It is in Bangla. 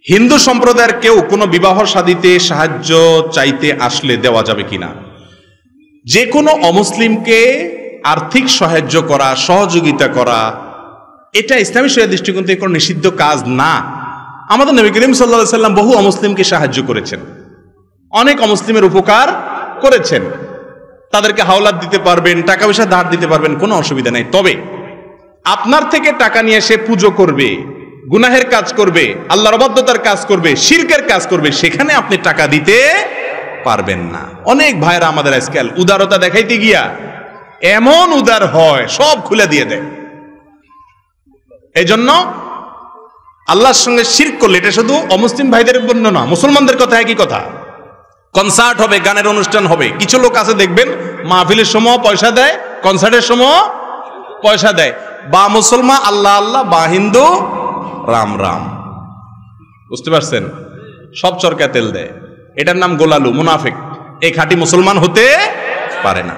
হিন্দু সম্প্রদায়ের কেউ কোনো বিবাহ শাদীতে সাহায্য চাইতে আসলে দেওয়া যাবে কিনা? যে কোনো অমুসলিমকে আর্থিক সাহায্য করা, সহযোগিতা করা, এটা ইসলামী শরিয়ার দৃষ্টিকোণ থেকে কোনো নিষিদ্ধ কাজ না। আমাদের নবী করিম সাল্লাল্লাহু আলাইহি সাল্লাম বহু অমুসলিমকে সাহায্য করেছেন, অনেক অমুসলিমের উপকার করেছেন। তাদেরকে হাওলাত দিতে পারবেন, টাকা পয়সা ধার দিতে পারবেন, কোনো অসুবিধা নেই। তবে আপনার থেকে টাকা নিয়ে সে পুজো করবে, গুনাহের কাজ করবে, আল্লাহর অবাধ্যতার কাজ করবে, শিরকের কাজ করবে, সেখানে আপনি টাকা দিতে পারবেন না। অনেক ভাইরা আমাদের আজকাল উদারতা দেখাইতে গিয়া এমন উদার হয়, সব খুলে দিয়ে দেয়। এই জন্য আল্লাহর সঙ্গে শিরক করলে, এটা শুধু অমুসলিম ভাইদের জন্য না, মুসলমানদের কথা একই কথা। কনসার্ট হবে, গানের অনুষ্ঠান হবে, কিছু লোক আছে দেখবেন মাহফিলের সময় পয়সা দেয়, কনসার্টের সময় পয়সা দেয়। বা মুসলমান আল্লাহ আল্লাহ, বা হিন্দু রাম রাম। বুঝতে পারছেন? সব চরকা তেল দেয়। এটার নাম গোলালু, মুনাফিক। এই খাঁটি মুসলমান হতে পারে না।